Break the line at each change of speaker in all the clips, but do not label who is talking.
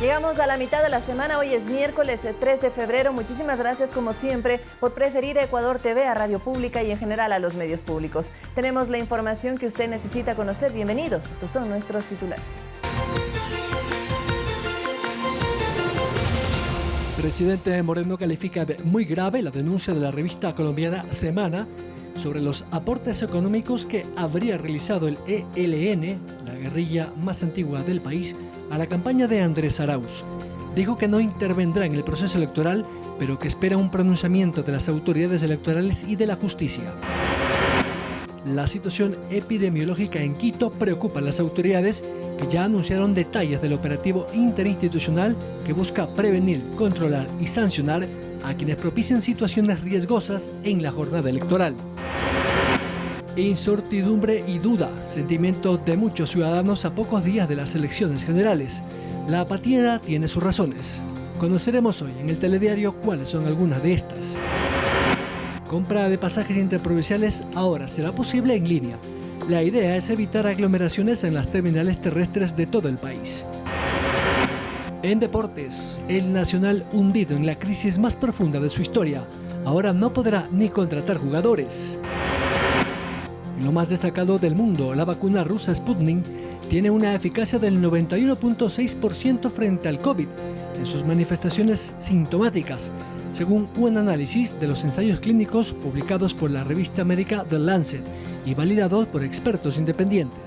Llegamos a la mitad de la semana, hoy es miércoles 3 de febrero. Muchísimas gracias como siempre por preferir a Ecuador TV, a Radio Pública y en general a los medios públicos. Tenemos la información que usted necesita conocer. Bienvenidos, estos son nuestros titulares.
Presidente Moreno califica de muy grave la denuncia de la revista colombiana Semana sobre los aportes económicos que habría realizado el ELN, la guerrilla más antigua del país, a la campaña de Andrés Arauz. Dijo que no intervendrá en el proceso electoral, pero que espera un pronunciamiento de las autoridades electorales y de la justicia. La situación epidemiológica en Quito preocupa a las autoridades, que ya anunciaron detalles del operativo interinstitucional que busca prevenir, controlar y sancionar a quienes propicien situaciones riesgosas en la jornada electoral. Incertidumbre y duda, sentimiento de muchos ciudadanos a pocos días de las elecciones generales. La apatía tiene sus razones. Conoceremos hoy en el telediario cuáles son algunas de estas. Compra de pasajes interprovinciales ahora será posible en línea. La idea es evitar aglomeraciones en las terminales terrestres de todo el país. En deportes, el Nacional, hundido en la crisis más profunda de su historia, ahora no podrá ni contratar jugadores. Lo más destacado del mundo, la vacuna rusa Sputnik tiene una eficacia del 91.6% frente al COVID en sus manifestaciones sintomáticas, según un análisis de los ensayos clínicos publicados por la revista médica The Lancet y validados por expertos independientes.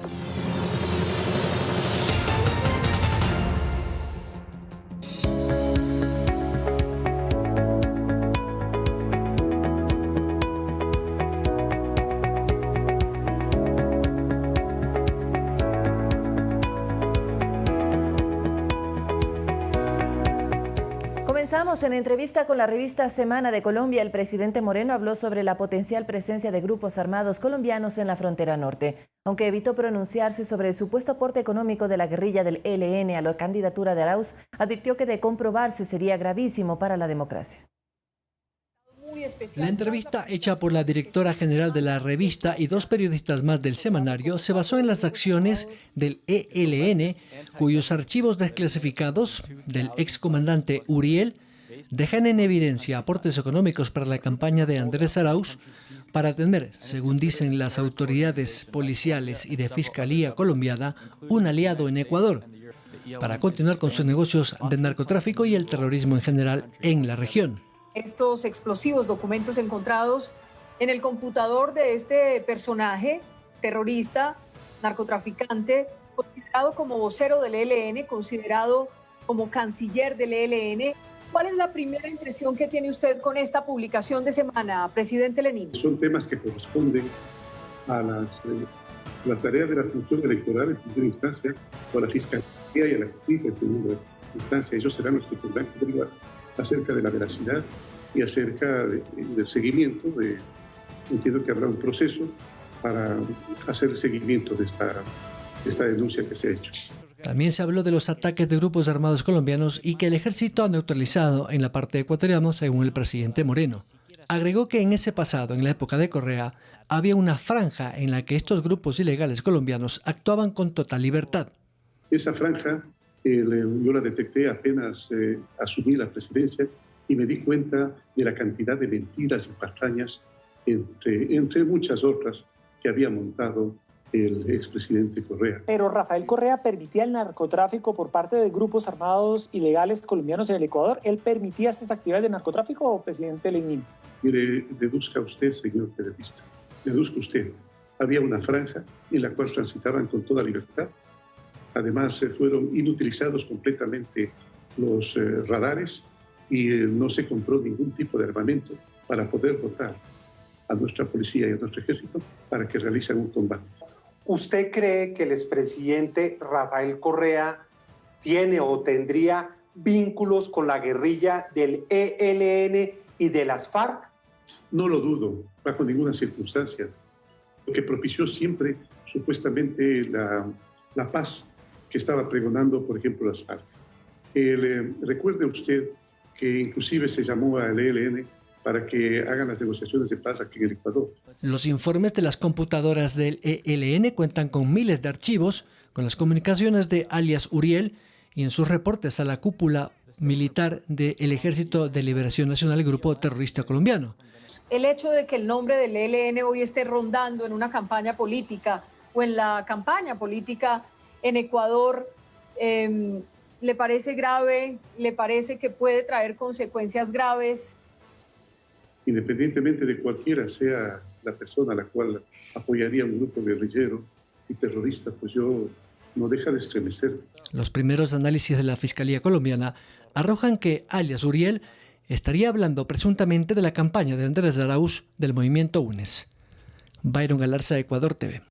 Comenzamos en entrevista con la revista Semana de Colombia. El presidente Moreno habló sobre la potencial presencia de grupos armados colombianos en la frontera norte. Aunque evitó pronunciarse sobre el supuesto aporte económico de la guerrilla del ELN a la candidatura de Arauz, advirtió que de comprobarse sería gravísimo para la democracia.
La entrevista hecha por la directora general de la revista y dos periodistas más del semanario se basó en las acciones del ELN, cuyos archivos desclasificados del excomandante Uriel dejan en evidencia aportes económicos para la campaña de Andrés Arauz para tener, según dicen las autoridades policiales y de fiscalía colombiana, un aliado en Ecuador para continuar con sus negocios de narcotráfico y el terrorismo en general en la región.
Estos explosivos documentos encontrados en el computador de este personaje terrorista, narcotraficante, considerado como vocero del ELN, considerado como canciller del ELN. ¿Cuál es la primera impresión que tiene usted con esta publicación de Semana, presidente Lenín?
Son temas que corresponden a las tareas de la función electoral en primera instancia, o a la Fiscalía y a la Justicia en segunda instancia. Ellos serán los que tendrán que derivar acerca de la veracidad y acerca del seguimiento. Entiendo que habrá un proceso para hacer el seguimiento de esta denuncia que se ha hecho.
También se habló de los ataques de grupos armados colombianos y que el ejército ha neutralizado en la parte ecuatoriana, según el presidente Moreno. Agregó que en ese pasado, en la época de Correa, había una franja en la que estos grupos ilegales colombianos actuaban con total libertad.
Esa franja yo la detecté apenas asumí la presidencia y me di cuenta de la cantidad de mentiras y patrañas, entre muchas otras, que había montado el expresidente Correa.
Pero Rafael Correa permitía el narcotráfico por parte de grupos armados ilegales colombianos en el Ecuador. ¿Él permitía esas actividades de narcotráfico, presidente Lenín?
Mire, deduzca usted, señor periodista, deduzca usted. Había una franja en la cual transitaban con toda libertad. Además, fueron inutilizados completamente los radares y no se compró ningún tipo de armamento para poder dotar a nuestra policía y a nuestro ejército para que realicen un combate.
¿Usted cree que el expresidente Rafael Correa tiene o tendría vínculos con la guerrilla del ELN y de las FARC?
No lo dudo, bajo ninguna circunstancia. Lo que propició siempre, supuestamente, la paz que estaba pregonando, por ejemplo, las FARC. Recuerde usted que inclusive se llamó al ELN para que hagan las negociaciones de paz aquí en el Ecuador.
Los informes de las computadoras del ELN cuentan con miles de archivos con las comunicaciones de alias Uriel y en sus reportes a la cúpula militar del Ejército de Liberación Nacional, el grupo terrorista colombiano.
El hecho de que el nombre del ELN hoy esté rondando en una campaña política o en la campaña política en Ecuador, ¿le parece grave? ¿Le parece que puede traer consecuencias graves?
Independientemente de cualquiera sea la persona a la cual apoyaría un grupo guerrillero y terrorista, pues yo no deja de estremecer.
Los primeros análisis de la Fiscalía colombiana arrojan que alias Uriel estaría hablando presuntamente de la campaña de Andrés Arauz del movimiento UNES. Byron Galarza, Ecuador TV.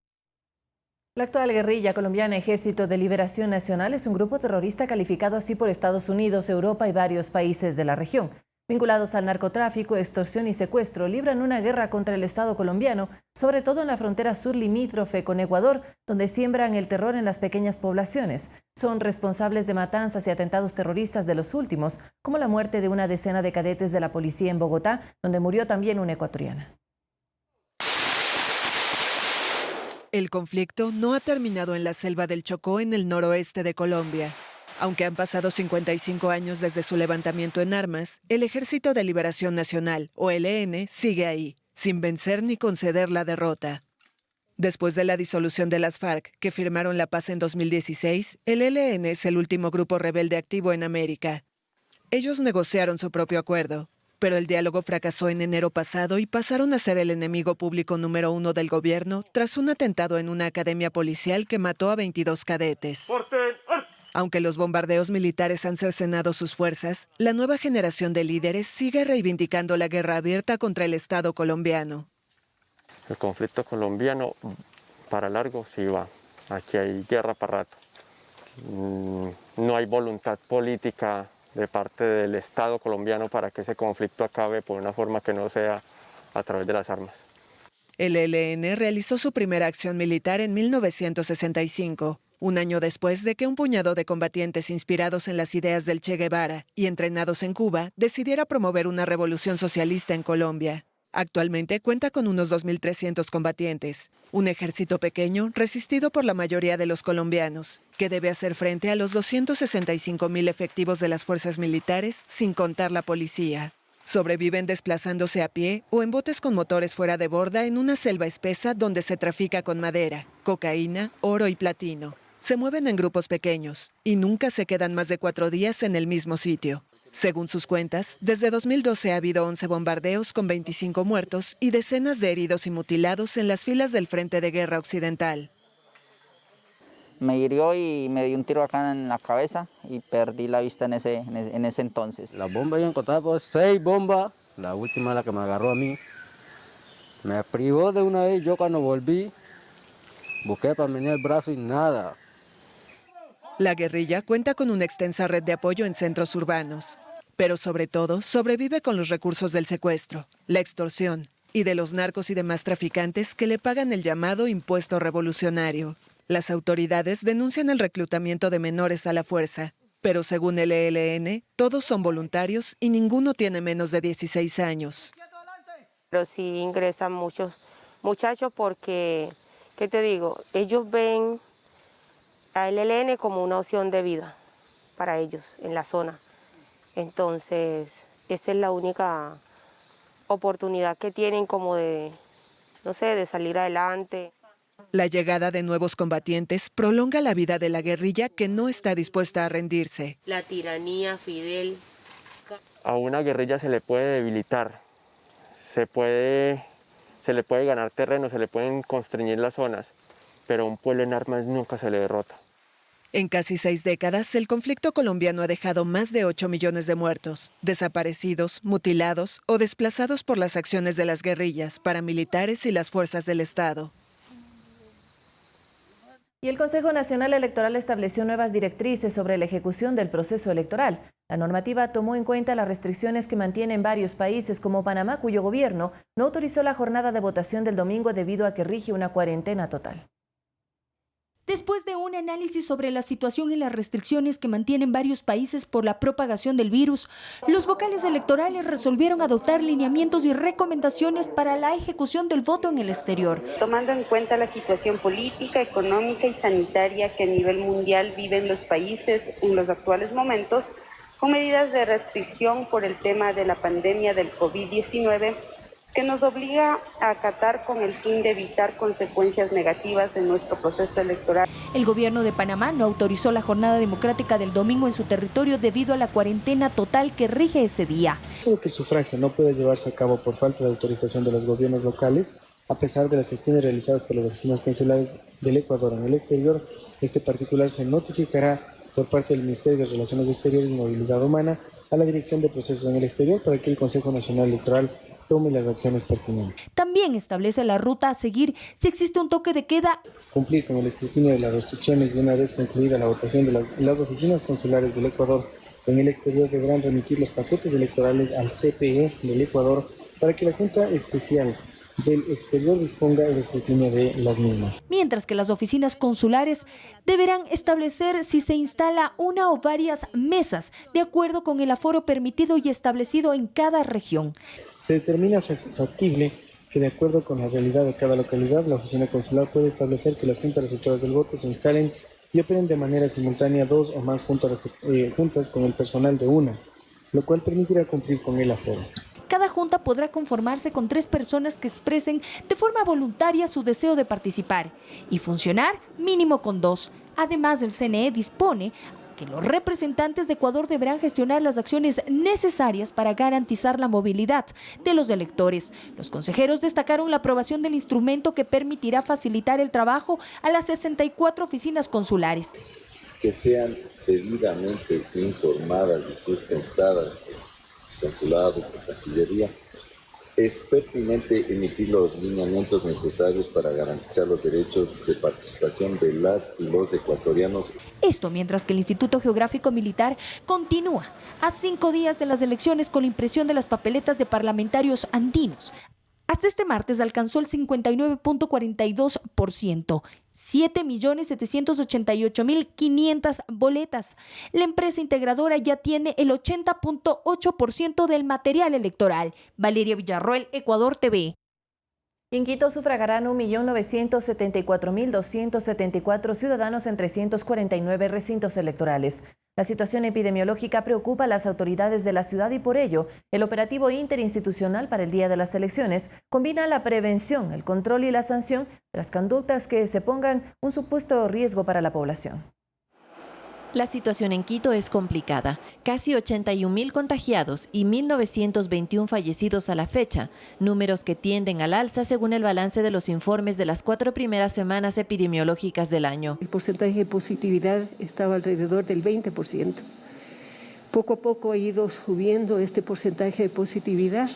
La actual guerrilla colombiana Ejército de Liberación Nacional es un grupo terrorista calificado así por Estados Unidos, Europa y varios países de la región. Vinculados al narcotráfico, extorsión y secuestro, libran una guerra contra el Estado colombiano, sobre todo en la frontera sur limítrofe con Ecuador, donde siembran el terror en las pequeñas poblaciones. Son responsables de matanzas y atentados terroristas de los últimos, como la muerte de una decena de cadetes de la policía en Bogotá, donde murió también una ecuatoriana.
El conflicto no ha terminado en la selva del Chocó, en el noroeste de Colombia. Aunque han pasado 55 años desde su levantamiento en armas, el Ejército de Liberación Nacional, o ELN, sigue ahí, sin vencer ni conceder la derrota. Después de la disolución de las FARC, que firmaron la paz en 2016, el ELN es el último grupo rebelde activo en América. Ellos negociaron su propio acuerdo, pero el diálogo fracasó en enero pasado y pasaron a ser el enemigo público número 1 del gobierno tras un atentado en una academia policial que mató a 22 cadetes. Aunque los bombardeos militares han cercenado sus fuerzas, la nueva generación de líderes sigue reivindicando la guerra abierta contra el Estado colombiano.
El conflicto colombiano para largo sí va. Aquí hay guerra para rato. No hay voluntad política de parte del Estado colombiano para que ese conflicto acabe por una forma que no sea a través de las armas.
El ELN realizó su primera acción militar en 1965. Un año después de que un puñado de combatientes inspirados en las ideas del Che Guevara y entrenados en Cuba decidiera promover una revolución socialista en Colombia. Actualmente cuenta con unos 2.300 combatientes, un ejército pequeño resistido por la mayoría de los colombianos, que debe hacer frente a los 265.000 efectivos de las fuerzas militares, sin contar la policía. Sobreviven desplazándose a pie o en botes con motores fuera de borda en una selva espesa donde se trafica con madera, cocaína, oro y platino. Se mueven en grupos pequeños y nunca se quedan más de 4 días en el mismo sitio. Según sus cuentas, desde 2012 ha habido 11 bombardeos con 25 muertos y decenas de heridos y mutilados en las filas del Frente de Guerra Occidental.
Me hirió y me dio un tiro acá en la cabeza y perdí la vista en ese entonces.
Las bombas yo encontraba pues 6 bombas, la última la que me agarró a mí. Me privó de una vez, yo cuando volví, busqué para venir el brazo y nada.
La guerrilla cuenta con una extensa red de apoyo en centros urbanos, pero sobre todo sobrevive con los recursos del secuestro, la extorsión y de los narcos y demás traficantes que le pagan el llamado impuesto revolucionario. Las autoridades denuncian el reclutamiento de menores a la fuerza, pero según el ELN, todos son voluntarios y ninguno tiene menos de 16 años.
Pero sí ingresan muchos muchachos porque, ¿qué te digo? Ellos ven al ELN como una opción de vida para ellos en la zona. Entonces, esa es la única oportunidad que tienen como de, no sé, de salir adelante.
La llegada de nuevos combatientes prolonga la vida de la guerrilla que no está dispuesta a rendirse.
La tiranía, Fidel.
A una guerrilla se le puede debilitar, se le puede ganar terreno, se le pueden constreñir las zonas, pero a un pueblo en armas nunca se le derrota.
En casi 6 décadas, el conflicto colombiano ha dejado más de 8 millones de muertos, desaparecidos, mutilados o desplazados por las acciones de las guerrillas, paramilitares y las fuerzas del Estado.
Y el Consejo Nacional Electoral estableció nuevas directrices sobre la ejecución del proceso electoral. La normativa tomó en cuenta las restricciones que mantienen varios países como Panamá, cuyo gobierno no autorizó la jornada de votación del domingo debido a que rige una cuarentena total.
Después de un análisis sobre la situación y las restricciones que mantienen varios países por la propagación del virus, los vocales electorales resolvieron adoptar lineamientos y recomendaciones para la ejecución del voto en el exterior.
Tomando en cuenta la situación política, económica y sanitaria que a nivel mundial viven los países en los actuales momentos, con medidas de restricción por el tema de la pandemia del COVID-19, que nos obliga a acatar con el fin de evitar consecuencias negativas en nuestro proceso electoral.
El gobierno de Panamá no autorizó la jornada democrática del domingo en su territorio debido a la cuarentena total que rige ese día.
Que el sufragio no puede llevarse a cabo por falta de autorización de los gobiernos locales, a pesar de las gestiones realizadas por las oficinas consulares del Ecuador en el exterior, este particular se notificará por parte del Ministerio de Relaciones Exteriores y Movilidad Humana a la Dirección de Procesos en el Exterior para que el Consejo Nacional Electoral tome las acciones pertinentes.
También establece la ruta a seguir si existe un toque de queda.
Cumplir con el escrutinio de las restricciones y una vez concluida la votación de las oficinas consulares del Ecuador en el exterior deberán remitir los paquetes electorales al CPE del Ecuador para que la Junta Especial del exterior disponga el escrutinio de las mismas.
Mientras que las oficinas consulares deberán establecer si se instala una o varias mesas de acuerdo con el aforo permitido y establecido en cada región.
Se determina factible que de acuerdo con la realidad de cada localidad, la oficina consular puede establecer que las juntas receptoras del voto se instalen y operen de manera simultánea 2 o más juntas con el personal de una, lo cual permitirá cumplir con el aforo.
Cada junta podrá conformarse con 3 personas que expresen de forma voluntaria su deseo de participar y funcionar mínimo con 2. Además, el CNE dispone que los representantes de Ecuador deberán gestionar las acciones necesarias para garantizar la movilidad de los electores. Los consejeros destacaron la aprobación del instrumento que permitirá facilitar el trabajo a las 64 oficinas consulares.
Que sean debidamente informadas y sustentadas por consulado, por Cancillería. Es pertinente emitir los lineamientos necesarios para garantizar los derechos de participación de las y los ecuatorianos.
Esto mientras que el Instituto Geográfico Militar continúa a 5 días de las elecciones con la impresión de las papeletas de parlamentarios andinos. Hasta este martes alcanzó el 59.42%, 7.788.500 boletas. La empresa integradora ya tiene el 80.8% del material electoral. Valeria Villarroel, Ecuador TV.
En Quito sufragarán 1.974.274 ciudadanos en 349 recintos electorales. La situación epidemiológica preocupa a las autoridades de la ciudad y por ello, el operativo interinstitucional para el día de las elecciones combina la prevención, el control y la sanción de las conductas que se pongan un supuesto riesgo para la población.
La situación en Quito es complicada. Casi 81.000 contagiados y 1.921 fallecidos a la fecha, números que tienden al alza según el balance de los informes de las 4 primeras semanas epidemiológicas del año.
El porcentaje de positividad estaba alrededor del 20%. Poco a poco ha ido subiendo este porcentaje de positividad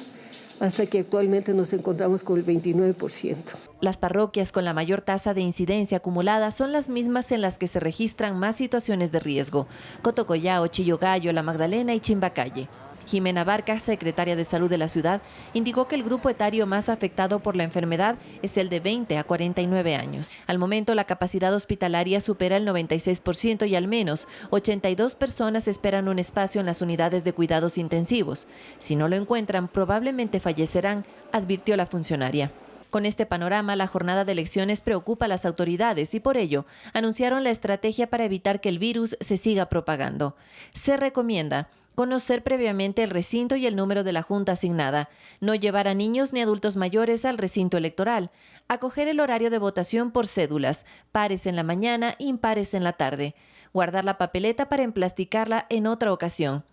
hasta que actualmente nos encontramos con el 29%.
Las parroquias con la mayor tasa de incidencia acumulada son las mismas en las que se registran más situaciones de riesgo: Cotocollao, Chillogallo, La Magdalena y Chimbacalle. Jimena Barca, secretaria de Salud de la ciudad, indicó que el grupo etario más afectado por la enfermedad es el de 20 a 49 años. Al momento, la capacidad hospitalaria supera el 96% y al menos 82 personas esperan un espacio en las unidades de cuidados intensivos. Si no lo encuentran, probablemente fallecerán, advirtió la funcionaria. Con este panorama, la jornada de elecciones preocupa a las autoridades y por ello anunciaron la estrategia para evitar que el virus se siga propagando. Se recomienda conocer previamente el recinto y el número de la junta asignada, no llevar a niños ni adultos mayores al recinto electoral, acoger el horario de votación por cédulas, pares en la mañana, impares en la tarde, guardar la papeleta para emplasticarla en otra ocasión,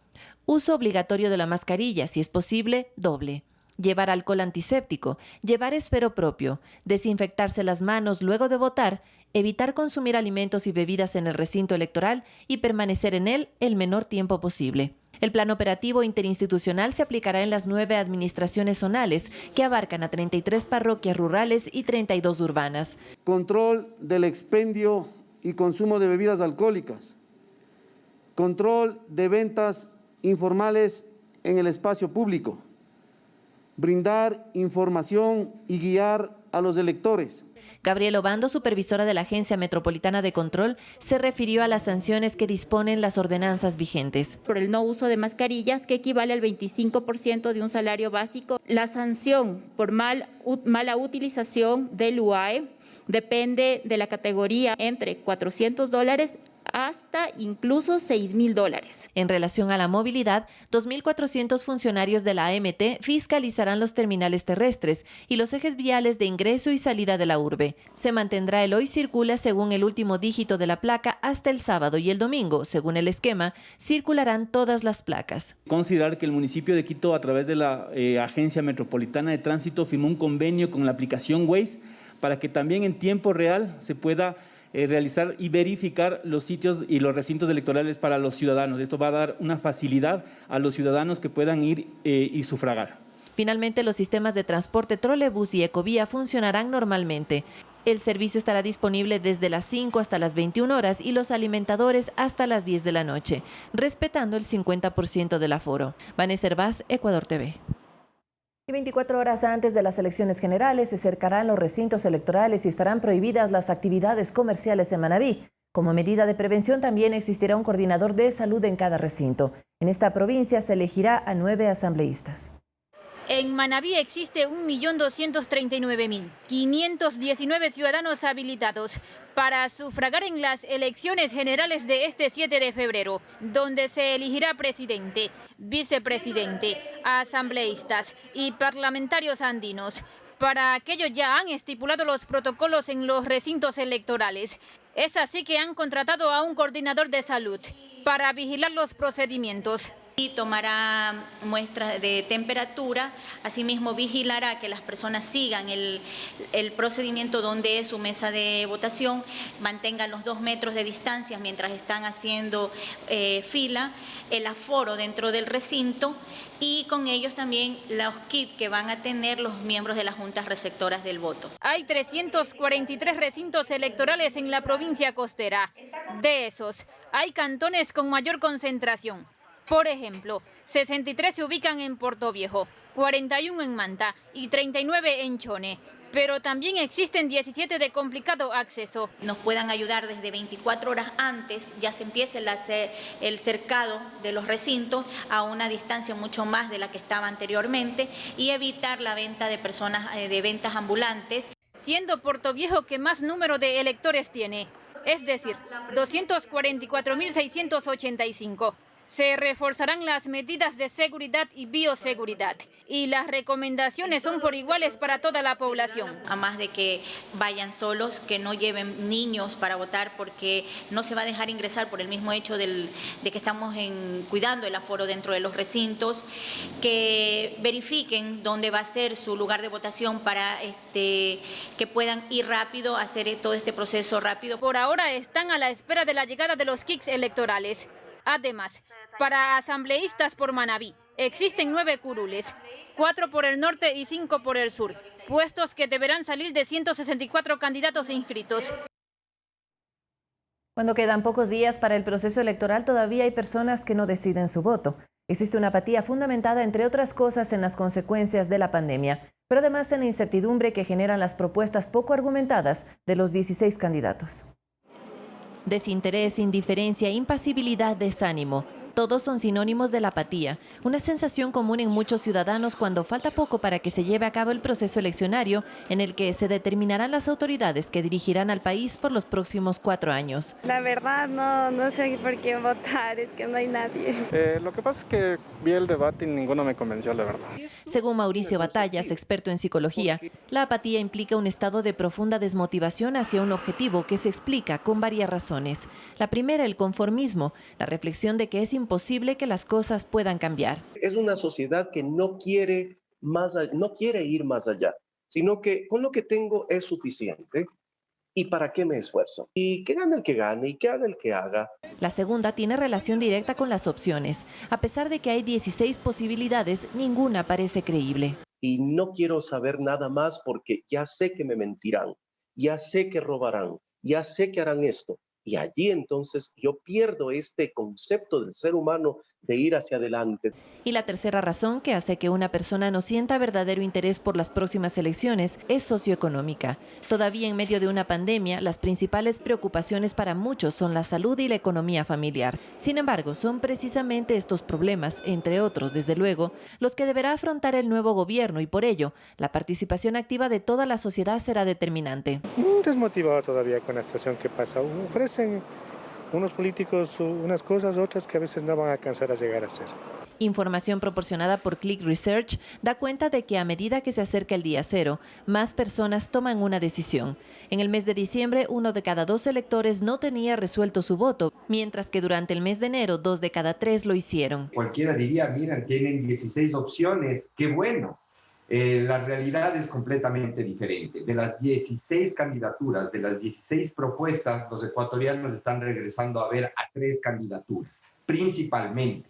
uso obligatorio de la mascarilla, si es posible, doble. Llevar alcohol antiséptico, llevar esfero propio, desinfectarse las manos luego de votar, evitar consumir alimentos y bebidas en el recinto electoral y permanecer en él el menor tiempo posible. El plan operativo interinstitucional se aplicará en las 9 administraciones zonales, que abarcan a 33 parroquias rurales y 32 urbanas.
Control del expendio y consumo de bebidas alcohólicas. Control de ventas informales en el espacio público. Brindar información y guiar a los electores.
Gabriela Obando, supervisora de la Agencia Metropolitana de Control, se refirió a las sanciones que disponen las ordenanzas vigentes.
Por el no uso de mascarillas, que equivale al 25% de un salario básico. La sanción por mala utilización del UAE depende de la categoría entre $400 hasta incluso $6.000.
En relación a la movilidad, 2.400 funcionarios de la AMT fiscalizarán los terminales terrestres y los ejes viales de ingreso y salida de la urbe. Se mantendrá el hoy circula según el último dígito de la placa hasta el sábado, y el domingo, según el esquema, circularán todas las placas.
Considerar que el municipio de Quito, a través de la Agencia Metropolitana de Tránsito, firmó un convenio con la aplicación Waze para que también en tiempo real se pueda realizar y verificar los sitios y los recintos electorales para los ciudadanos. Esto va a dar una facilidad a los ciudadanos que puedan ir y sufragar.
Finalmente, los sistemas de transporte trolebús y ecovía funcionarán normalmente. El servicio estará disponible desde las 5 hasta las 21 horas y los alimentadores hasta las 10 de la noche, respetando el 50% del aforo. Vanessa Hervás, Ecuador TV.
Y 24 horas antes de las elecciones generales se cercarán los recintos electorales y estarán prohibidas las actividades comerciales en Manabí. Como medida de prevención también existirá un coordinador de salud en cada recinto. En esta provincia se elegirá a 9 asambleístas.
En Manabí existe 1.239.519 ciudadanos habilitados para sufragar en las elecciones generales de este 7 de febrero, donde se elegirá presidente, vicepresidente, asambleístas y parlamentarios andinos. Para aquello ya han estipulado los protocolos en los recintos electorales. Es así que han contratado a un coordinador de salud para vigilar los procedimientos.
Y tomará muestras de temperatura, asimismo vigilará que las personas sigan el procedimiento donde es su mesa de votación, mantengan los 2 metros de distancia mientras están haciendo fila, el aforo dentro del recinto y con ellos también los kits que van a tener los miembros de las juntas receptoras del voto.
Hay 343 recintos electorales en la provincia costera. De esos, hay cantones con mayor concentración. Por ejemplo, 63 se ubican en Portoviejo, 41 en Manta y 39 en Chone. Pero también existen 17 de complicado acceso.
Nos puedan ayudar desde 24 horas antes, ya se empiece el cercado de los recintos a una distancia mucho más de la que estaba anteriormente y evitar la venta de personas de ventas ambulantes.
Siendo Portoviejo que más número de electores tiene, es decir, 244.685. Se reforzarán las medidas de seguridad y bioseguridad y las recomendaciones son por iguales para toda la población.
A más de que vayan solos, que no lleven niños para votar porque no se va a dejar ingresar por el mismo hecho de que estamos cuidando el aforo dentro de los recintos, que verifiquen dónde va a ser su lugar de votación para que puedan ir rápido, hacer todo este proceso rápido.
Por ahora están a la espera de la llegada de los kits electorales. Además, para asambleístas por Manabí, existen 9 curules, 4 por el norte y 5 por el sur, puestos que deberán salir de 164 candidatos inscritos.
Cuando quedan pocos días para el proceso electoral, todavía hay personas que no deciden su voto. Existe una apatía fundamentada, entre otras cosas, en las consecuencias de la pandemia, pero además en la incertidumbre que generan las propuestas poco argumentadas de los 16 candidatos.
Desinterés, indiferencia, impasibilidad, desánimo. Todos son sinónimos de la apatía, una sensación común en muchos ciudadanos cuando falta poco para que se lleve a cabo el proceso eleccionario en el que se determinarán las autoridades que dirigirán al país por los próximos 4 años.
La verdad no sé por qué votar, es que no hay nadie.
Lo que pasa es que vi el debate y ninguno me convenció, la verdad.
Según Mauricio Batallas, experto en psicología, la apatía implica un estado de profunda desmotivación hacia un objetivo que se explica con varias razones. La primera, el conformismo, la reflexión de que es imposible que las cosas puedan cambiar.
Es una sociedad que no quiere ir más allá, sino que con lo que tengo es suficiente. ¿Y para qué me esfuerzo? Y que gane el que gane y que haga el que haga.
La segunda tiene relación directa con las opciones. A pesar de que hay 16 posibilidades, ninguna parece creíble.
Y no quiero saber nada más porque ya sé que me mentirán, ya sé que robarán, ya sé que harán esto. Y allí entonces yo pierdo este concepto del ser humano ir hacia adelante.
Y la tercera razón que hace que una persona no sienta verdadero interés por las próximas elecciones es socioeconómica. Todavía en medio de una pandemia, las principales preocupaciones para muchos son la salud y la economía familiar. Sin embargo, son precisamente estos problemas, entre otros, desde luego, los que deberá afrontar el nuevo gobierno y por ello, la participación activa de toda la sociedad será determinante.
Desmotivado todavía con la situación que pasa. Ofrecen unos políticos unas cosas, otras que a veces no van a alcanzar a llegar a ser.
Información proporcionada por Click Research da cuenta de que a medida que se acerca el día cero, más personas toman una decisión. En el mes de diciembre, 1 de cada 2 electores no tenía resuelto su voto, mientras que durante el mes de enero, 2 de cada 3 lo hicieron.
Cualquiera diría, miren, tienen 16 opciones, qué bueno. La realidad es completamente diferente. De las 16 candidaturas, de las 16 propuestas, los ecuatorianos están regresando a ver a 3 candidaturas, principalmente.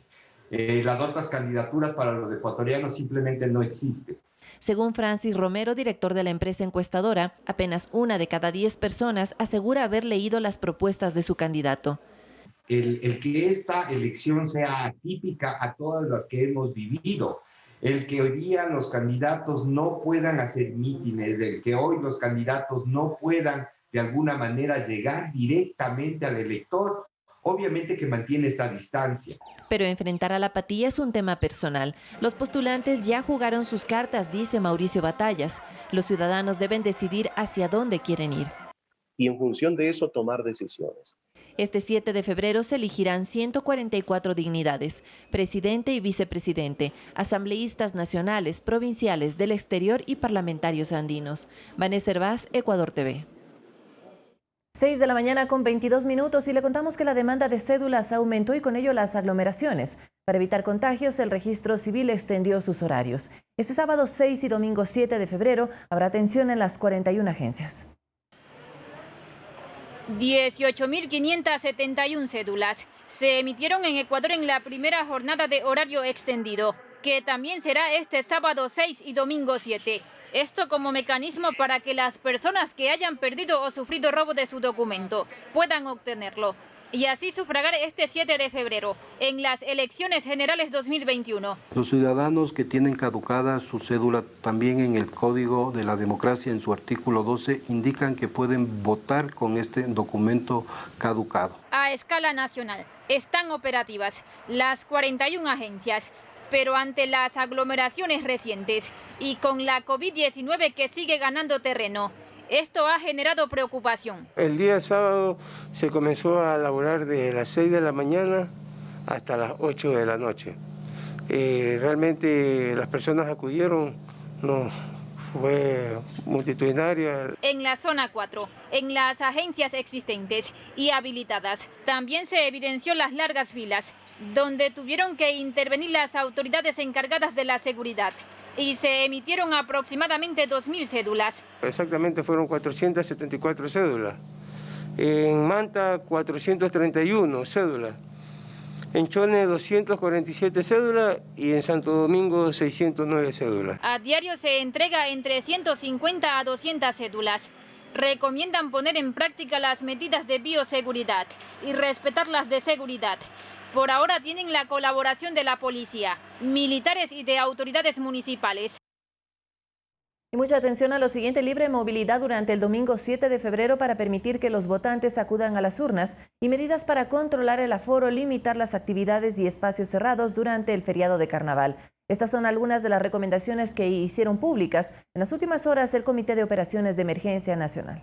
Las otras candidaturas para los ecuatorianos simplemente no existen.
Según Francis Romero, director de la empresa encuestadora, apenas 1 de cada 10 personas asegura haber leído las propuestas de su candidato.
El que esta elección sea atípica a todas las que hemos vivido, el que hoy día los candidatos no puedan hacer mítines, el que hoy los candidatos no puedan de alguna manera llegar directamente al elector, obviamente que mantiene esta distancia.
Pero enfrentar a la apatía es un tema personal. Los postulantes ya jugaron sus cartas, dice Mauricio Batallas. Los ciudadanos deben decidir hacia dónde quieren ir.
Y en función de eso tomar decisiones.
Este 7 de febrero se elegirán 144 dignidades, presidente y vicepresidente, asambleístas nacionales, provinciales, del exterior y parlamentarios andinos. Vanessa Hervás, Ecuador TV.
6 de la mañana con 22 minutos y le contamos que la demanda de cédulas aumentó y con ello las aglomeraciones. Para evitar contagios, el registro civil extendió sus horarios. Este sábado 6 y domingo 7 de febrero habrá atención en las 41 agencias.
18.571 cédulas se emitieron en Ecuador en la primera jornada de horario extendido, que también será este sábado 6 y domingo 7. Esto como mecanismo para que las personas que hayan perdido o sufrido robo de su documento puedan obtenerlo y así sufragar este 7 de febrero en las elecciones generales 2021.
Los ciudadanos que tienen caducada su cédula, también en el Código de la Democracia, en su artículo 12, indican que pueden votar con este documento caducado.
A escala nacional están operativas las 41 agencias, pero ante las aglomeraciones recientes y con la COVID-19 que sigue ganando terreno, esto ha generado preocupación.
El día sábado se comenzó a laborar de las 6 de la mañana hasta las 8 de la noche. Realmente las personas acudieron, no fue multitudinaria.
En la zona 4, en las agencias existentes y habilitadas, también se evidenció las largas filas, donde tuvieron que intervenir las autoridades encargadas de la seguridad. Y se emitieron aproximadamente 2.000 cédulas.
Exactamente fueron 474 cédulas. En Manta 431 cédulas. En Chone 247 cédulas y en Santo Domingo 609 cédulas.
A diario se entrega entre 150 a 200 cédulas. Recomiendan poner en práctica las medidas de bioseguridad y respetar las de seguridad. Por ahora tienen la colaboración de la policía, militares y de autoridades municipales.
Y mucha atención a lo siguiente: libre movilidad durante el domingo 7 de febrero para permitir que los votantes acudan a las urnas y medidas para controlar el aforo, limitar las actividades y espacios cerrados durante el feriado de carnaval. Estas son algunas de las recomendaciones que hicieron públicas en las últimas horas el Comité de Operaciones de Emergencia Nacional.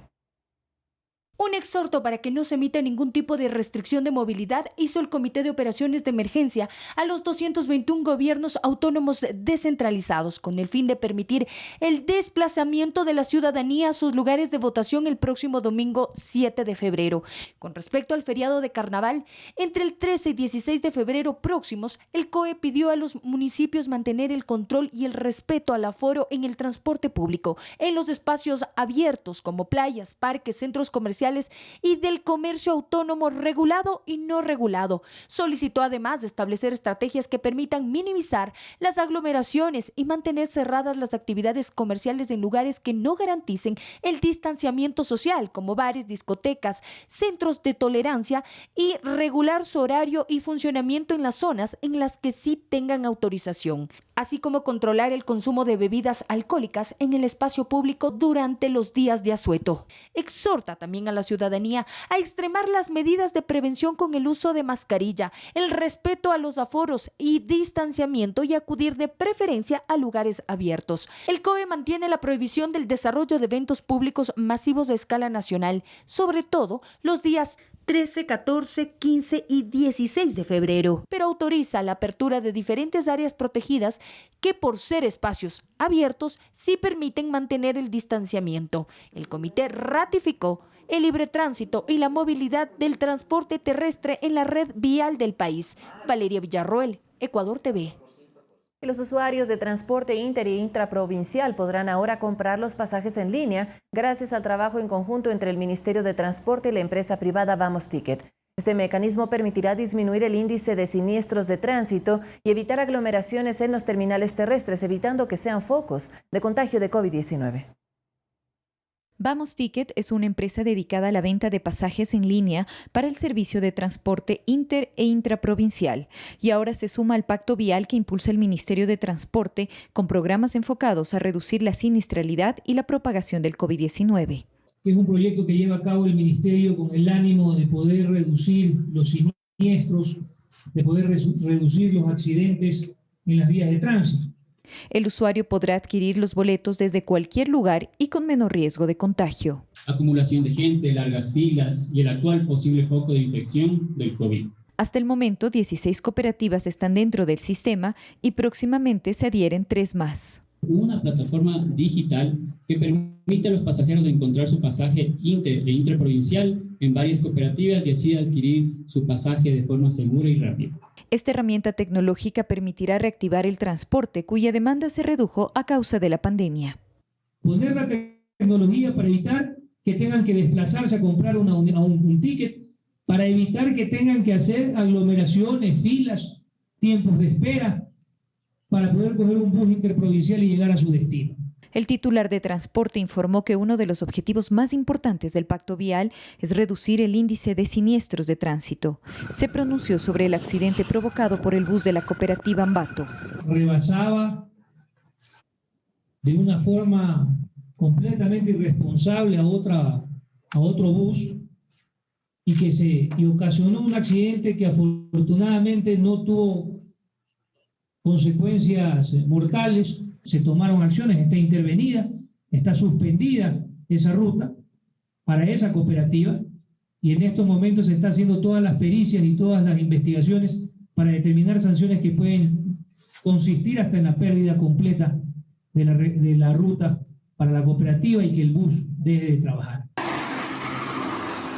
Un exhorto para que no se emita ningún tipo de restricción de movilidad hizo el Comité de Operaciones de Emergencia a los 221 gobiernos autónomos descentralizados con el fin de permitir el desplazamiento de la ciudadanía a sus lugares de votación el próximo domingo 7 de febrero. Con respecto al feriado de carnaval, entre el 13 y 16 de febrero próximos, el COE pidió a los municipios mantener el control y el respeto al aforo en el transporte público, en los espacios abiertos como playas, parques, centros comerciales comerciales y del comercio autónomo regulado y no regulado. Solicitó además establecer estrategias que permitan minimizar las aglomeraciones y mantener cerradas las actividades comerciales en lugares que no garanticen el distanciamiento social, como bares, discotecas, centros de tolerancia, y regular su horario y funcionamiento en las zonas en las que sí tengan autorización, así como controlar el consumo de bebidas alcohólicas en el espacio público durante los días de asueto. Exhorta también a la ciudadanía a extremar las medidas de prevención con el uso de mascarilla, el respeto a los aforos y distanciamiento y acudir de preferencia a lugares abiertos. El COE mantiene la prohibición del desarrollo de eventos públicos masivos de escala nacional, sobre todo los días 13, 14, 15 y 16 de febrero, pero autoriza la apertura de diferentes áreas protegidas que, por ser espacios abiertos, sí permiten mantener el distanciamiento. El comité ratificó el libre tránsito y la movilidad del transporte terrestre en la red vial del país. Valeria Villarroel, Ecuador TV.
Los usuarios de transporte inter e intraprovincial podrán ahora comprar los pasajes en línea gracias al trabajo en conjunto entre el Ministerio de Transporte y la empresa privada Vamos Ticket. Este mecanismo permitirá disminuir el índice de siniestros de tránsito y evitar aglomeraciones en los terminales terrestres, evitando que sean focos de contagio de COVID-19.
Vamos Ticket es una empresa dedicada a la venta de pasajes en línea para el servicio de transporte inter e intraprovincial y ahora se suma al pacto vial que impulsa el Ministerio de Transporte con programas enfocados a reducir la siniestralidad y la propagación del COVID-19.
Es un proyecto que lleva a cabo el Ministerio con el ánimo de poder reducir los siniestros, de poder reducir los accidentes en las vías de tránsito.
El usuario podrá adquirir los boletos desde cualquier lugar y con menor riesgo de contagio.
Acumulación de gente, largas filas y el actual posible foco de infección del COVID.
Hasta el momento, 16 cooperativas están dentro del sistema y próximamente se adhieren 3 más.
Una plataforma digital que permite a los pasajeros encontrar su pasaje inter e intraprovincial en varias cooperativas y así adquirir su pasaje de forma segura y rápida.
Esta herramienta tecnológica permitirá reactivar el transporte, cuya demanda se redujo a causa de la pandemia.
Poner la tecnología para evitar que tengan que desplazarse a comprar un ticket, para evitar que tengan que hacer aglomeraciones, filas, tiempos de espera, para poder coger un bus interprovincial y llegar a su destino.
El titular de Transporte informó que uno de los objetivos más importantes del Pacto Vial es reducir el índice de siniestros de tránsito. Se pronunció sobre el accidente provocado por el bus de la cooperativa Ambato.
Rebasaba de una forma completamente irresponsable a otro bus y ocasionó un accidente que afortunadamente no tuvo consecuencias mortales. Se tomaron acciones, está intervenida, está suspendida esa ruta para esa cooperativa y en estos momentos se están haciendo todas las pericias y todas las investigaciones para determinar sanciones que pueden consistir hasta en la pérdida completa de la ruta para la cooperativa y que el bus deje de trabajar.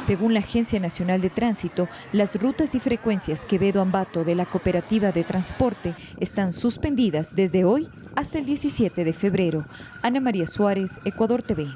Según la Agencia Nacional de Tránsito, las rutas y frecuencias Quevedo-Ambato de la Cooperativa de Transporte están suspendidas desde hoy hasta el 17 de febrero. Ana María Suárez, Ecuador TV.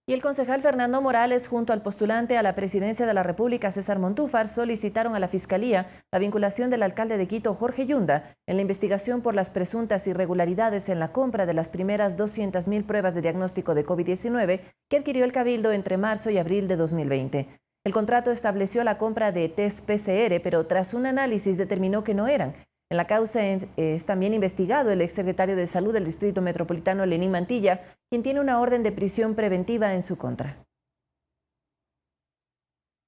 Y el concejal Fernando Morales, junto al postulante a la presidencia de la República, César Montúfar, solicitaron a la Fiscalía la vinculación del alcalde de Quito, Jorge Yunda, en la investigación por las presuntas irregularidades en la compra de las primeras 200.000 pruebas de diagnóstico de COVID-19 que adquirió el Cabildo entre marzo y abril de 2020. El contrato estableció la compra de test PCR, pero tras un análisis determinó que no eran. En la causa es también investigado el exsecretario de Salud del Distrito Metropolitano, Lenín Mantilla, quien tiene una orden de prisión preventiva en su contra.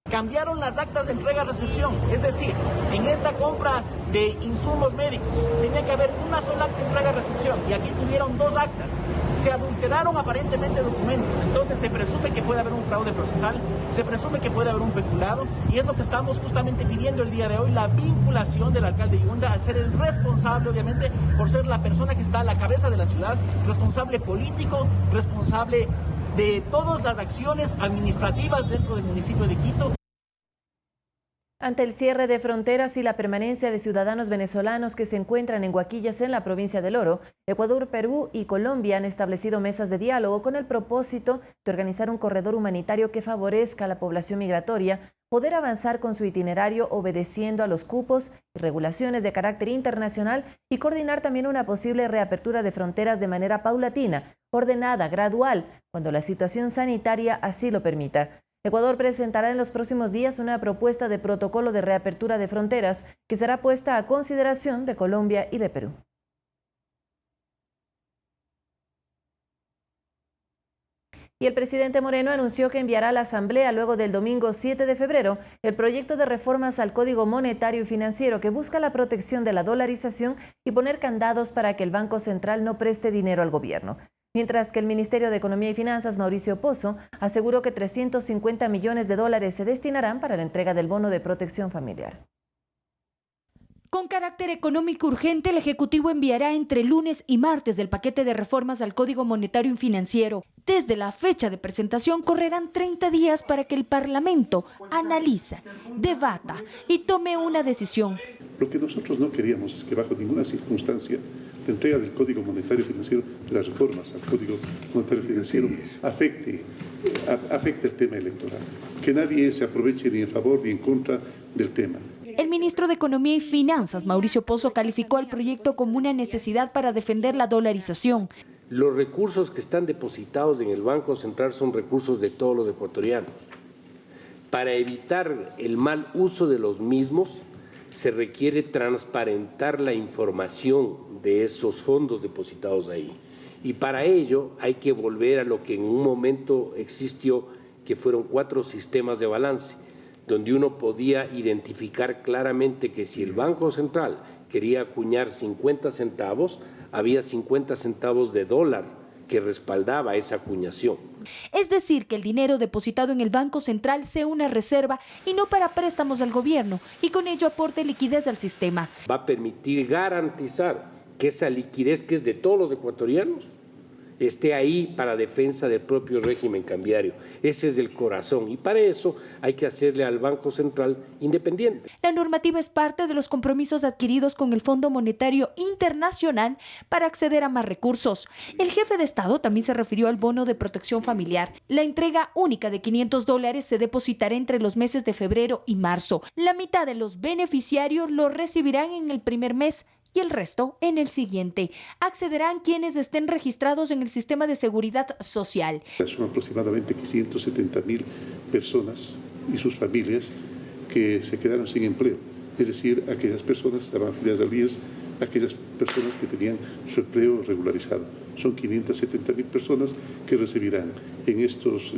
Cambiaron las actas de entrega-recepción, es decir, en esta compra de insumos médicos tenía que haber una sola acta de entrega-recepción y aquí tuvieron 2 actas. Se adulteraron aparentemente documentos, entonces se presume que puede haber un fraude procesal, se presume que puede haber un peculado y es lo que estamos justamente pidiendo el día de hoy, la vinculación del alcalde Yunda al ser el responsable, obviamente, por ser la persona que está a la cabeza de la ciudad, responsable político, responsable de todas las acciones administrativas dentro del municipio de Quito.
Ante el cierre de fronteras y la permanencia de ciudadanos venezolanos que se encuentran en Huaquillas en la provincia del Oro, Ecuador, Perú y Colombia han establecido mesas de diálogo con el propósito de organizar un corredor humanitario que favorezca a la población migratoria poder avanzar con su itinerario obedeciendo a los cupos y regulaciones de carácter internacional y coordinar también una posible reapertura de fronteras de manera paulatina, ordenada, gradual, cuando la situación sanitaria así lo permita. Ecuador presentará en los próximos días una propuesta de protocolo de reapertura de fronteras que será puesta a consideración de Colombia y de Perú. Y el presidente Moreno anunció que enviará a la Asamblea luego del domingo 7 de febrero el proyecto de reformas al Código Monetario y Financiero que busca la protección de la dolarización y poner candados para que el Banco Central no preste dinero al gobierno. Mientras que el Ministerio de Economía y Finanzas, Mauricio Pozo, aseguró que 350 millones de dólares se destinarán para la entrega del bono de protección familiar.
Con carácter económico urgente, el Ejecutivo enviará entre lunes y martes el paquete de reformas al Código Monetario y Financiero. Desde la fecha de presentación correrán 30 días para que el Parlamento analice, debata y tome una decisión.
Lo que nosotros no queríamos es que bajo ninguna circunstancia la entrega del Código Monetario y Financiero, de las reformas al Código Monetario y Financiero, afecte el tema electoral. Que nadie se aproveche ni en favor ni en contra del tema.
El ministro de Economía y Finanzas, Mauricio Pozo, calificó al proyecto como una necesidad para defender la dolarización.
Los recursos que están depositados en el Banco Central son recursos de todos los ecuatorianos. Para evitar el mal uso de los mismos, se requiere transparentar la información de esos fondos depositados ahí. Y para ello hay que volver a lo que en un momento existió, que fueron 4 sistemas de balance, donde uno podía identificar claramente que si el Banco Central quería acuñar 50 centavos, había 50 centavos de dólar que respaldaba esa acuñación.
Es decir, que el dinero depositado en el Banco Central sea una reserva y no para préstamos al gobierno, y con ello aporte liquidez al sistema.
Va a permitir garantizar que esa liquidez que es de todos los ecuatorianos esté ahí para defensa del propio régimen cambiario. Ese es el corazón y para eso hay que hacerle al Banco Central independiente.
La normativa es parte de los compromisos adquiridos con el Fondo Monetario Internacional para acceder a más recursos. El jefe de Estado también se refirió al bono de protección familiar. La entrega única de $500 se depositará entre los meses de febrero y marzo. La mitad de los beneficiarios lo recibirán en el primer mes y el resto en el siguiente. Accederán quienes estén registrados en el sistema de seguridad social.
Son aproximadamente 570.000 personas y sus familias que se quedaron sin empleo, es decir, aquellas personas que estaban afiliadas al IES, aquellas personas que tenían su empleo regularizado. Son 570.000 personas que recibirán en estos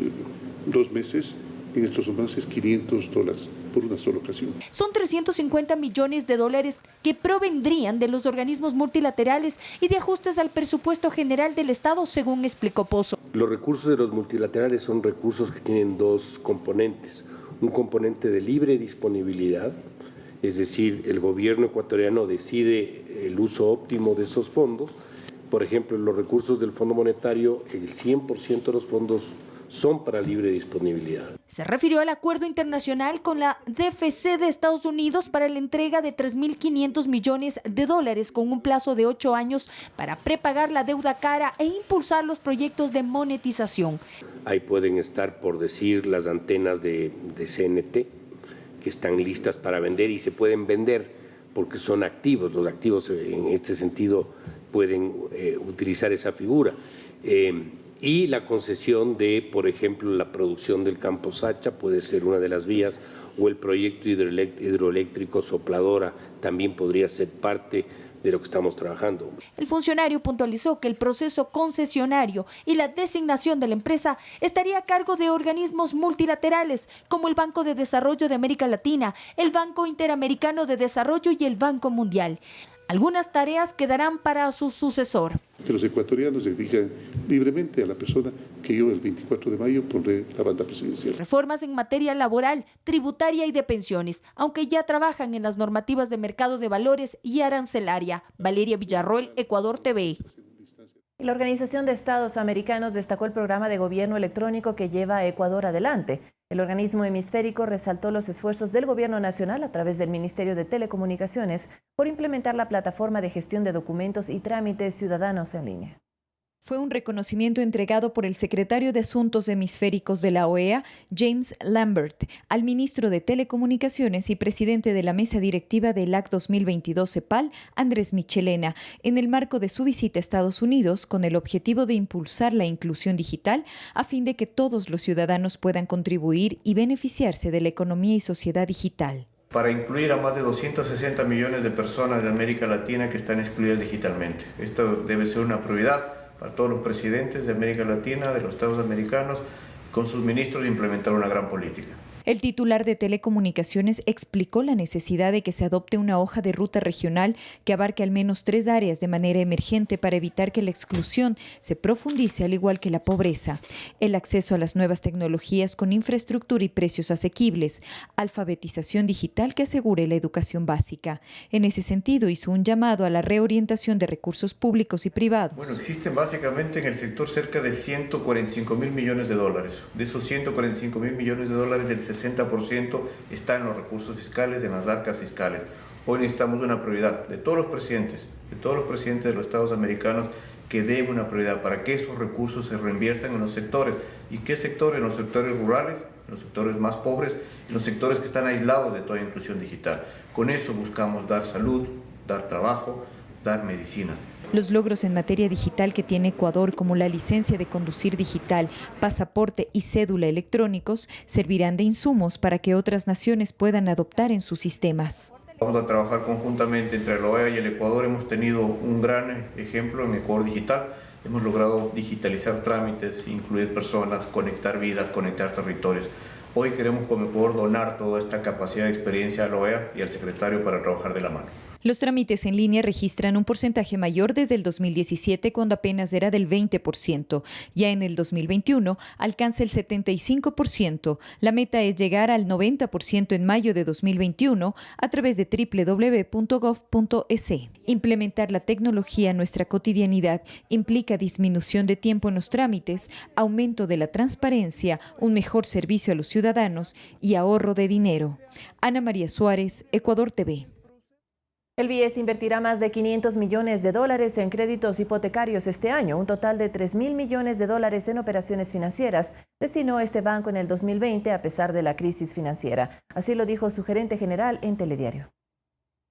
2 meses, en estos meses, $500 por una sola ocasión.
Son 350 millones de dólares que provendrían de los organismos multilaterales y de ajustes al presupuesto general del Estado, según explicó Pozo.
Los recursos de los multilaterales son recursos que tienen 2 componentes. Un componente de libre disponibilidad, es decir, el gobierno ecuatoriano decide el uso óptimo de esos fondos. Por ejemplo, los recursos del Fondo Monetario, el 100% de los fondos son para libre disponibilidad.
Se refirió al acuerdo internacional con la DFC de Estados Unidos para la entrega de 3.500 millones de dólares con un plazo de 8 años para prepagar la deuda cara e impulsar los proyectos de monetización.
Ahí pueden estar, por decir, las antenas de CNT que están listas para vender y se pueden vender porque son activos. Los activos en este sentido pueden utilizar esa figura. Y la concesión de, por ejemplo, la producción del campo Sacha puede ser una de las vías, o el proyecto hidroeléctrico Sopladora también podría ser parte de lo que estamos trabajando.
El funcionario puntualizó que el proceso concesionario y la designación de la empresa estaría a cargo de organismos multilaterales como el Banco de Desarrollo de América Latina, el Banco Interamericano de Desarrollo y el Banco Mundial. Algunas tareas quedarán para su sucesor.
Que los ecuatorianos exijan libremente a la persona que yo el 24 de mayo pondré la banda presidencial.
Reformas en materia laboral, tributaria y de pensiones, aunque ya trabajan en las normativas de mercado de valores y arancelaria. Valeria Villarroel, Ecuador TV.
Y la Organización de Estados Americanos destacó el programa de gobierno electrónico que lleva a Ecuador adelante. El organismo hemisférico resaltó los esfuerzos del gobierno nacional a través del Ministerio de Telecomunicaciones por implementar la plataforma de gestión de documentos y trámites ciudadanos en línea.
Fue un reconocimiento entregado por el secretario de Asuntos Hemisféricos de la OEA, James Lambert, al ministro de Telecomunicaciones y presidente de la mesa directiva del AC 2022 CEPAL, Andrés Michelena, en el marco de su visita a Estados Unidos con el objetivo de impulsar la inclusión digital a fin de que todos los ciudadanos puedan contribuir y beneficiarse de la economía y sociedad digital.
Para incluir a más de 260 millones de personas de América Latina que están excluidas digitalmente. Esto debe ser una prioridad para todos los presidentes de América Latina, de los Estados americanos, con sus ministros, implementar una gran política.
El titular de Telecomunicaciones explicó la necesidad de que se adopte una hoja de ruta regional que abarque al menos 3 áreas de manera emergente para evitar que la exclusión se profundice al igual que la pobreza. El acceso a las nuevas tecnologías con infraestructura y precios asequibles, alfabetización digital que asegure la educación básica. En ese sentido, hizo un llamado a la reorientación de recursos públicos y privados.
Bueno, existen básicamente en el sector cerca de 145.000 millones de dólares. De esos 145.000 millones de dólares, del 60% está en los recursos fiscales, en las arcas fiscales. Hoy necesitamos una prioridad de todos los presidentes de los Estados americanos, que den una prioridad para que esos recursos se reinviertan en los sectores. ¿Y qué sectores? En los sectores rurales, en los sectores más pobres, en los sectores que están aislados de toda inclusión digital. Con eso buscamos dar salud, dar trabajo, dar medicina.
Los logros en materia digital que tiene Ecuador, como la licencia de conducir digital, pasaporte y cédula electrónicos, servirán de insumos para que otras naciones puedan adoptar en sus sistemas.
Vamos a trabajar conjuntamente entre la OEA y el Ecuador. Hemos tenido un gran ejemplo en Ecuador Digital. Hemos logrado digitalizar trámites, incluir personas, conectar vidas, conectar territorios. Hoy queremos como Ecuador donar toda esta capacidad de experiencia a la OEA y al secretario para trabajar de la mano.
Los trámites en línea registran un porcentaje mayor desde el 2017, cuando apenas era del 20%. Ya en el 2021 alcanza el 75%. La meta es llegar al 90% en mayo de 2021 a través de www.gov.es. Implementar la tecnología en nuestra cotidianidad implica disminución de tiempo en los trámites, aumento de la transparencia, un mejor servicio a los ciudadanos y ahorro de dinero. Ana María Suárez, Ecuador TV.
El BIES invertirá más de $500 millones en créditos hipotecarios este año. Un total de $3.000 millones en operaciones financieras destinó este banco en el 2020 a pesar de la crisis financiera. Así lo dijo su gerente general en Telediario.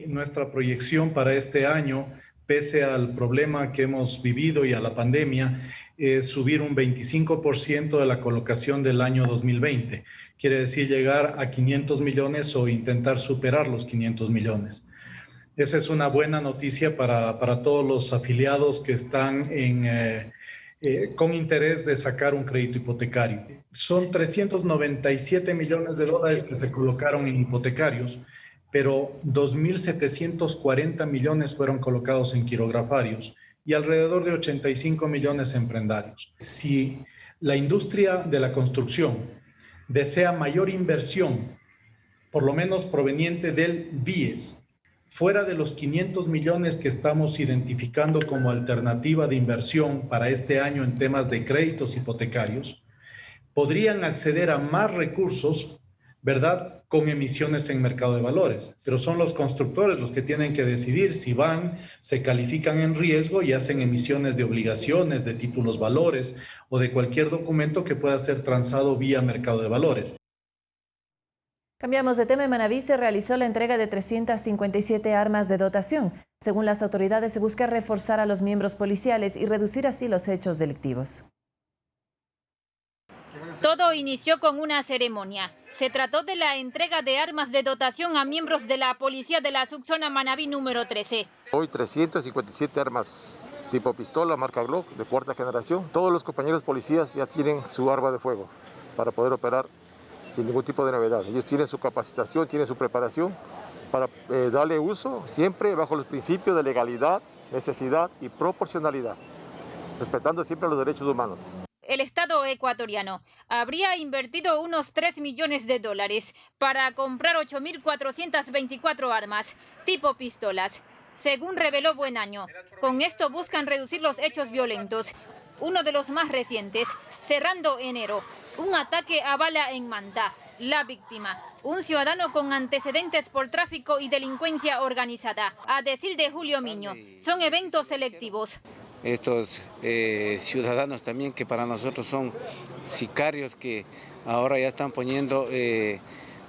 Nuestra proyección para este año, pese al problema que hemos vivido y a la pandemia, es subir un 25% de la colocación del año 2020. Quiere decir llegar a 500 millones o intentar superar los 500 millones. Esa es una buena noticia para todos los afiliados que están con interés de sacar un crédito hipotecario. Son 397 millones de dólares que se colocaron en hipotecarios, pero 2.740 millones fueron colocados en quirografarios y alrededor de 85 millones en prendarios. Si la industria de la construcción desea mayor inversión, por lo menos proveniente del BIES, fuera de los 500 millones que estamos identificando como alternativa de inversión para este año en temas de créditos hipotecarios, podrían acceder a más recursos, ¿verdad?, con emisiones en mercado de valores. Pero son los constructores los que tienen que decidir si van, se califican en riesgo y hacen emisiones de obligaciones, de títulos valores o de cualquier documento que pueda ser transado vía mercado de valores.
Cambiamos de tema. En Manabí se realizó la entrega de 357 armas de dotación. Según las autoridades, se busca reforzar a los miembros policiales y reducir así los hechos delictivos.
Todo inició con una ceremonia. Se trató de la entrega de armas de dotación a miembros de la policía de la subzona Manabí número 13.
Hoy 357 armas tipo pistola, marca Glock, de cuarta generación. Todos los compañeros policías ya tienen su arma de fuego para poder operar sin ningún tipo de novedad. Ellos tienen su capacitación, tienen su preparación para darle uso siempre bajo los principios de legalidad, necesidad y proporcionalidad, respetando siempre los derechos humanos.
El Estado ecuatoriano habría invertido unos $3 millones para comprar 8.424 armas tipo pistolas, según reveló Buen Año. Con esto buscan reducir los hechos violentos. Uno de los más recientes, cerrando enero, un ataque a bala en Manta. La víctima, un ciudadano con antecedentes por tráfico y delincuencia organizada. A decir de Julio Miño, son eventos selectivos.
Estos ciudadanos también que para nosotros son sicarios que ahora ya están poniendo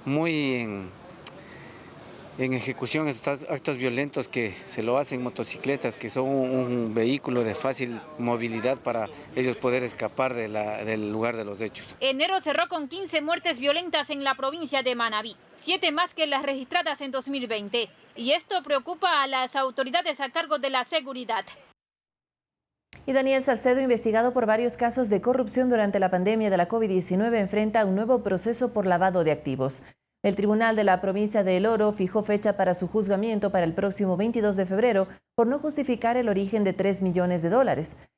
muy en ejecución estos actos violentos que se lo hacen motocicletas, que son un vehículo de fácil movilidad para ellos poder escapar del lugar de los hechos.
Enero cerró con 15 muertes violentas en la provincia de Manabí, 7 más que las registradas en 2020. Y esto preocupa a las autoridades a cargo de la seguridad.
Y Daniel Salcedo, investigado por varios casos de corrupción durante la pandemia de la COVID-19, enfrenta un nuevo proceso por lavado de activos. El Tribunal de la Provincia de El Oro fijó fecha para su juzgamiento para el próximo 22 de febrero por no justificar el origen de $3 millones.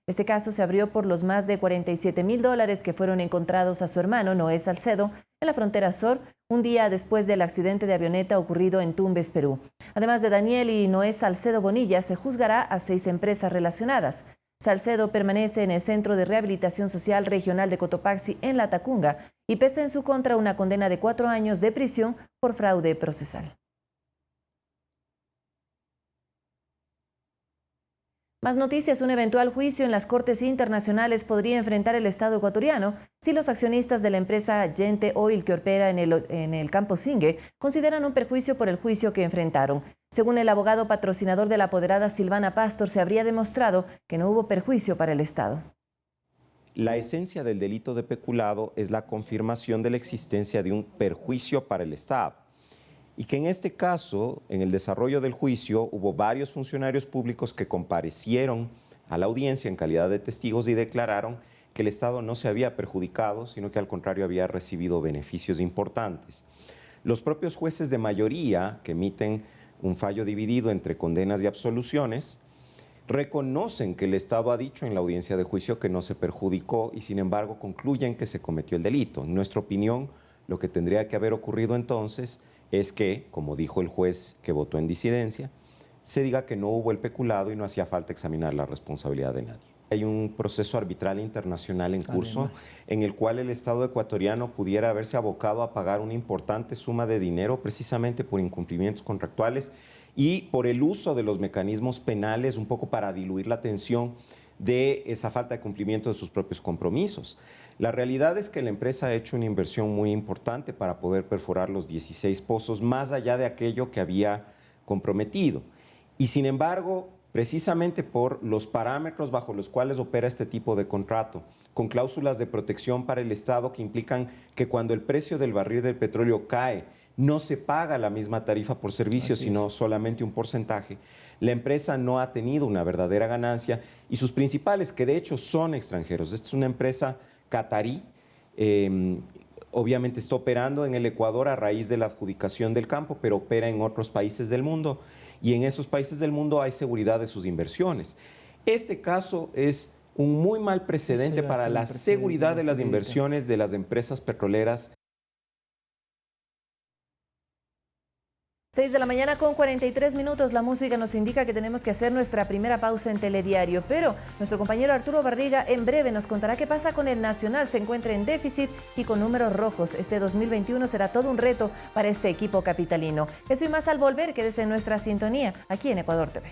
Este caso se abrió por los más de $47.000 que fueron encontrados a su hermano Noé Salcedo en la frontera sur, un día después del accidente de avioneta ocurrido en Tumbes, Perú. Además de Daniel y Noé Salcedo Bonilla, se juzgará a 6 empresas relacionadas. Salcedo permanece en el Centro de Rehabilitación Social Regional de Cotopaxi en La Tacunga y pesa en su contra una condena de 4 años de prisión por fraude procesal. Más noticias, un eventual juicio en las Cortes Internacionales podría enfrentar el Estado ecuatoriano si los accionistas de la empresa Yente Oil que opera en el campo Singue consideran un perjuicio por el juicio que enfrentaron. Según el abogado patrocinador de la apoderada Silvana Pastor, se habría demostrado que no hubo perjuicio para el Estado.
La esencia del delito de peculado es la confirmación de la existencia de un perjuicio para el Estado. Y que en este caso, en el desarrollo del juicio, hubo varios funcionarios públicos que comparecieron a la audiencia en calidad de testigos y declararon que el Estado no se había perjudicado, sino que al contrario había recibido beneficios importantes. Los propios jueces de mayoría, que emiten un fallo dividido entre condenas y absoluciones, reconocen que el Estado ha dicho en la audiencia de juicio que no se perjudicó y sin embargo concluyen que se cometió el delito. En nuestra opinión, lo que tendría que haber ocurrido entonces es que, como dijo el juez que votó en disidencia, se diga que no hubo el peculado y no hacía falta examinar la responsabilidad de nadie. Hay un proceso arbitral internacional en curso en el cual el Estado ecuatoriano pudiera haberse abocado a pagar una importante suma de dinero precisamente por incumplimientos contractuales y por el uso de los mecanismos penales un poco para diluir la tensión de esa falta de cumplimiento de sus propios compromisos. La realidad es que la empresa ha hecho una inversión muy importante para poder perforar los 16 pozos más allá de aquello que había comprometido. Y sin embargo, precisamente por los parámetros bajo los cuales opera este tipo de contrato, con cláusulas de protección para el Estado que implican que cuando el precio del barril del petróleo cae, no se paga la misma tarifa por servicio, sino solamente un porcentaje, la empresa no ha tenido una verdadera ganancia y sus principales, que de hecho son extranjeros, esta es una empresa catarí, obviamente está operando en el Ecuador a raíz de la adjudicación del campo, pero opera en otros países del mundo y en esos países del mundo hay seguridad de sus inversiones. Este caso es un muy mal precedente para la seguridad de las inversiones de las empresas petroleras.
6 de la mañana con 43 minutos. La música nos indica que tenemos que hacer nuestra primera pausa en Telediario, pero nuestro compañero Arturo Barriga en breve nos contará qué pasa con el Nacional. Se encuentra en déficit y con números rojos. Este 2021 será todo un reto para este equipo capitalino. Eso y más al volver. Quédese en nuestra sintonía aquí en Ecuador TV.